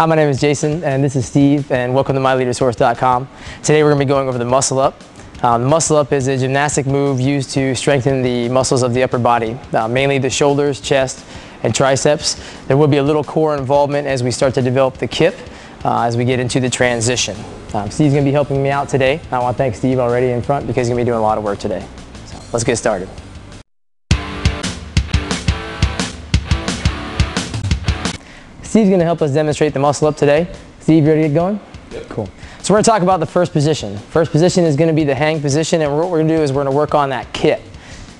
Hi, my name is Jason, and this is Steve, and welcome to MyLeaderSource.com. Today we're going to be going over the muscle up. The muscle up is a gymnastic move used to strengthen the muscles of the upper body, mainly the shoulders, chest, and triceps. There will be a little core involvement as we start to develop the kip as we get into the transition. Steve's going to be helping me out today. I want to thank Steve already in front because he's going to be doing a lot of work today. So let's get started. Steve's going to help us demonstrate the muscle up today. Steve, you ready to get going? Yep. Cool. So we're going to talk about the first position. First position is going to be the hang position, and what we're going to do is we're going to work on that kip.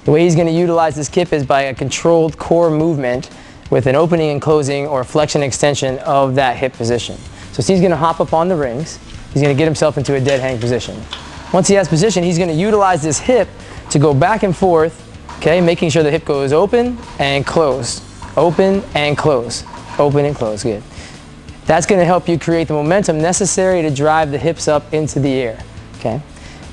The way he's going to utilize this kip is by a controlled core movement with an opening and closing or flexion extension of that hip position. So Steve's going to hop up on the rings. He's going to get himself into a dead hang position. Once he has position, he's going to utilize this hip to go back and forth, okay, making sure the hip goes open and closed, open and close. Open and close, good. That's going to help you create the momentum necessary to drive the hips up into the air, okay?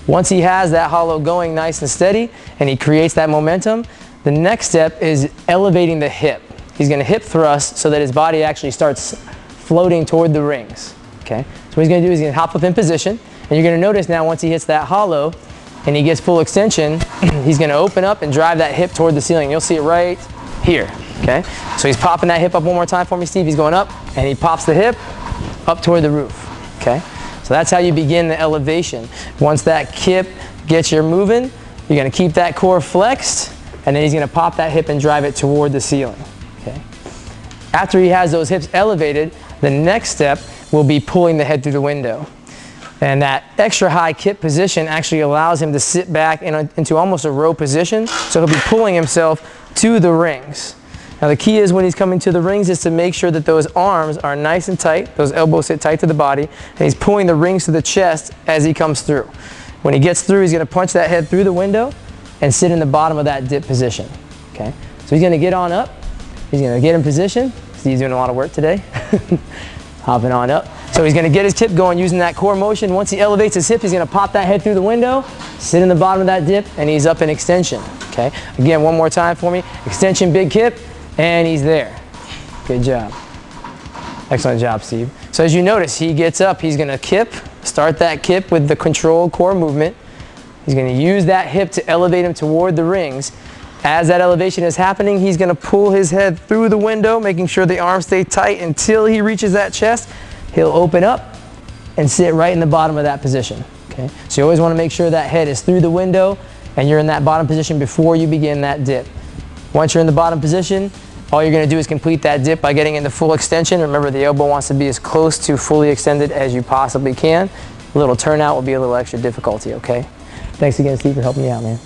Once he has that hollow going nice and steady and he creates that momentum, the next step is elevating the hip. He's going to hip thrust so that his body actually starts floating toward the rings, okay? So what he's going to do is he's going to hop up in position, and you're going to notice now once he hits that hollow and he gets full extension, he's going to open up and drive that hip toward the ceiling. You'll see it right here. Okay, so he's popping that hip up one more time for me, Steve. He's going up, and he pops the hip up toward the roof. Okay, so that's how you begin the elevation. Once that kip gets you moving, you're going to keep that core flexed, and then he's going to pop that hip and drive it toward the ceiling. Okay, after he has those hips elevated, the next step will be pulling the head through the window. And that extra high kip position actually allows him to sit back into almost a row position, so he'll be pulling himself to the rings. Now the key is when he's coming to the rings is to make sure that those arms are nice and tight, those elbows sit tight to the body, and he's pulling the rings to the chest as he comes through. When he gets through, he's going to punch that head through the window and sit in the bottom of that dip position. Okay? So he's going to get on up, he's going to get in position. Steve's doing a lot of work today. Hopping on up. So he's going to get his kip going using that core motion. Once he elevates his hip, he's going to pop that head through the window, sit in the bottom of that dip, and he's up in extension. Okay? Again, one more time for me. Extension, big kip. And he's there. Good job. Excellent job, Steve. So as you notice, he gets up, he's going to kip, start that kip with the controlled core movement. He's going to use that hip to elevate him toward the rings. As that elevation is happening, he's going to pull his head through the window, making sure the arms stay tight until he reaches that chest. He'll open up and sit right in the bottom of that position. Okay? So you always want to make sure that head is through the window and you're in that bottom position before you begin that dip. Once you're in the bottom position, all you're going to do is complete that dip by getting into full extension. Remember, the elbow wants to be as close to fully extended as you possibly can. A little turnout will be a little extra difficulty, okay? Thanks again, Steve, for helping me out, man.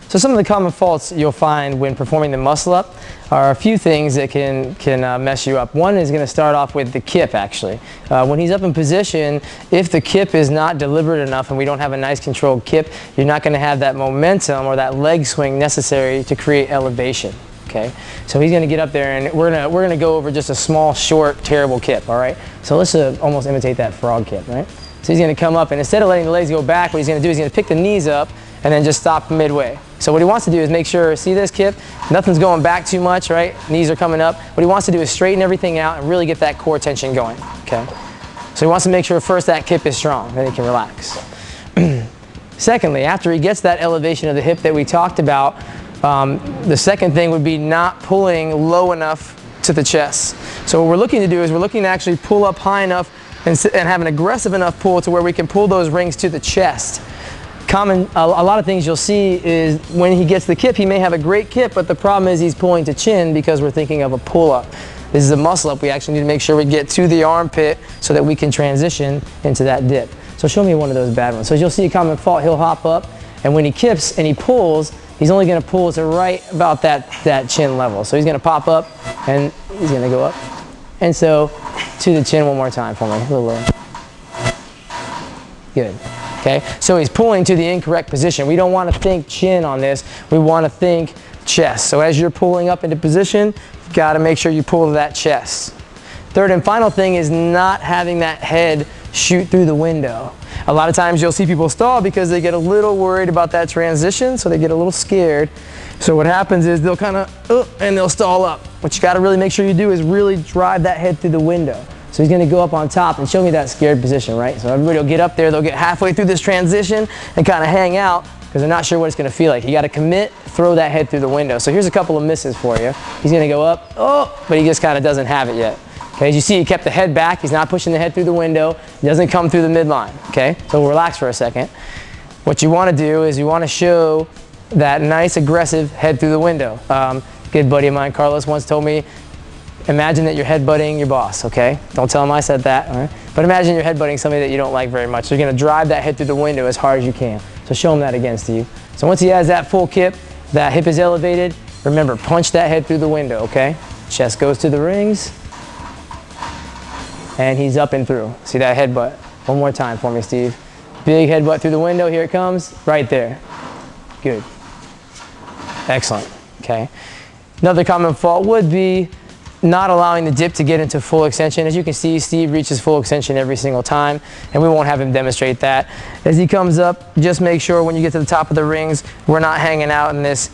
So some of the common faults you'll find when performing the muscle up are a few things that can mess you up. One is going to start off with the kip, actually. When he's up in position, if the kip is not deliberate enough and we don't have a nice controlled kip, you're not going to have that momentum or that leg swing necessary to create elevation. Okay? So he's going to get up there, and we're going to go over just a small, short, terrible kip, all right? So let's almost imitate that frog kip, right? So he's going to come up, and instead of letting the legs go back, what he's going to do is he's going to pick the knees up and then just stop midway. So what he wants to do is make sure, see this kip? Nothing's going back too much, right? Knees are coming up. What he wants to do is straighten everything out and really get that core tension going, okay? So he wants to make sure first that kip is strong, then he can relax. Secondly, after he gets that elevation of the hip that we talked about, the second thing would be not pulling low enough to the chest. So what we're looking to do is we're looking to actually pull up high enough and have an aggressive enough pull to where we can pull those rings to the chest. A lot of things you'll see is when he gets the kip, he may have a great kip, but the problem is he's pulling to chin because we're thinking of a pull-up. This is a muscle-up. We actually need to make sure we get to the armpit so that we can transition into that dip. So show me one of those bad ones. So as you'll see a common fault, he'll hop up, and when he kips and he pulls, he's only going to pull to right about that chin level. So he's going to pop up, and he's going to go up. And so to the chin one more time for me, a little lower. Good. Okay, so he's pulling to the incorrect position. We don't want to think chin on this. We want to think chest. So as you're pulling up into position, you've got to make sure you pull to that chest. Third and final thing is not having that head shoot through the window. A lot of times you'll see people stall because they get a little worried about that transition, so they get a little scared. So what happens is they'll kind of, and they'll stall up. What you got to really make sure you do is really drive that head through the window. So he's going to go up on top and show me that scared position, right? So everybody will get up there, they'll get halfway through this transition and kind of hang out because they're not sure what it's going to feel like. You got to commit, throw that head through the window. So here's a couple of misses for you. He's going to go up, but he just kind of doesn't have it yet. Okay, as you see, he kept the head back. He's not pushing the head through the window. He doesn't come through the midline. Okay, so relax for a second. What you want to do is you want to show that nice aggressive head through the window. Good buddy of mine, Carlos, once told me, imagine that you're headbutting your boss, okay? Don't tell him I said that, all right? But imagine you're headbutting somebody that you don't like very much. So you're going to drive that head through the window as hard as you can. So show him that again, Steve. So once he has that full kip, that hip is elevated, remember, punch that head through the window, okay? Chest goes to the rings, and he's up and through. See that headbutt? One more time for me, Steve. Big headbutt through the window. Here it comes, right there. Good. Excellent, okay? Another common fault would be not allowing the dip to get into full extension. As you can see, Steve reaches full extension every single time, and we won't have him demonstrate that. As he comes up, just make sure when you get to the top of the rings, we're not hanging out in this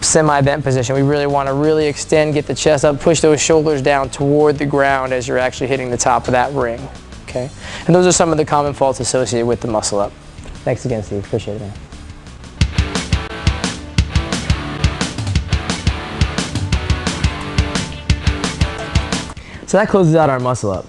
semi-bent position. We really want to really extend, get the chest up, push those shoulders down toward the ground as you're actually hitting the top of that ring, okay? And those are some of the common faults associated with the muscle up. Thanks again, Steve. Appreciate it, man. So that closes out our muscle up.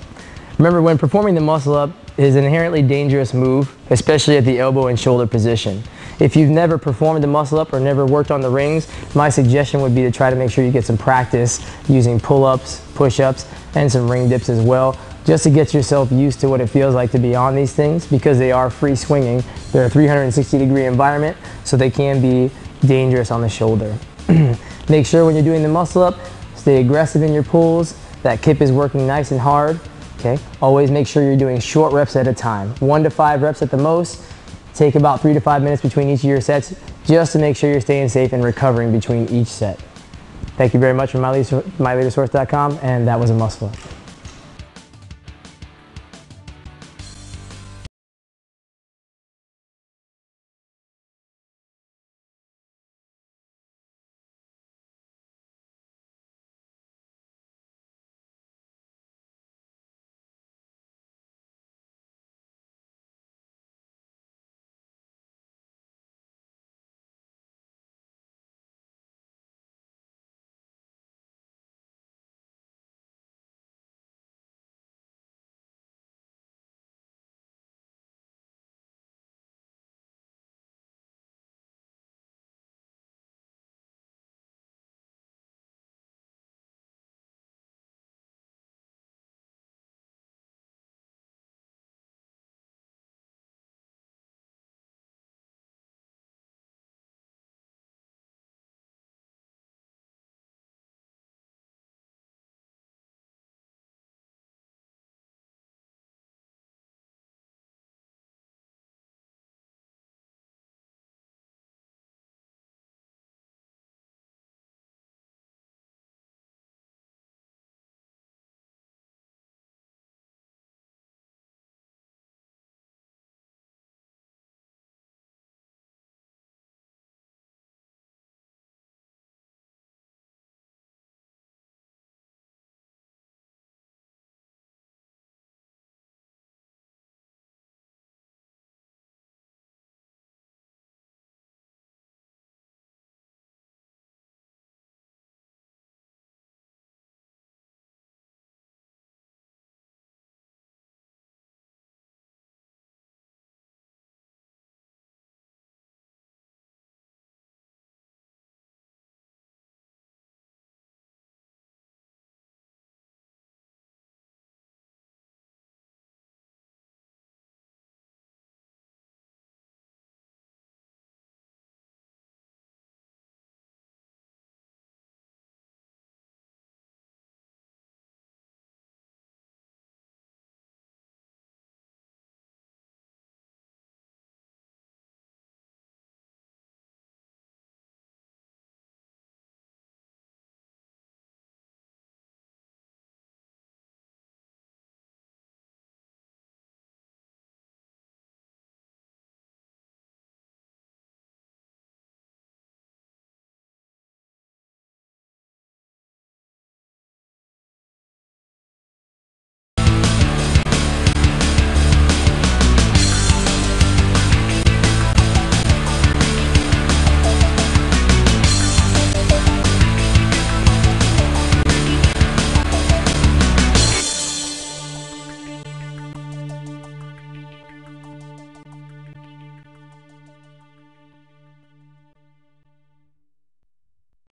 Remember, when performing the muscle up is an inherently dangerous move, especially at the elbow and shoulder position. If you've never performed the muscle up or never worked on the rings, my suggestion would be to try to make sure you get some practice using pull-ups, push-ups, and some ring dips as well, just to get yourself used to what it feels like to be on these things, because they are free swinging. They're a 360-degree environment, so they can be dangerous on the shoulder. Make sure when you're doing the muscle up, stay aggressive in your pulls. That kip is working nice and hard, okay? Always make sure you're doing short reps at a time. 1 to 5 reps at the most. Take about 3 to 5 minutes between each of your sets just to make sure you're staying safe and recovering between each set. Thank you very much from myleadersource.com, and that was a muscle up.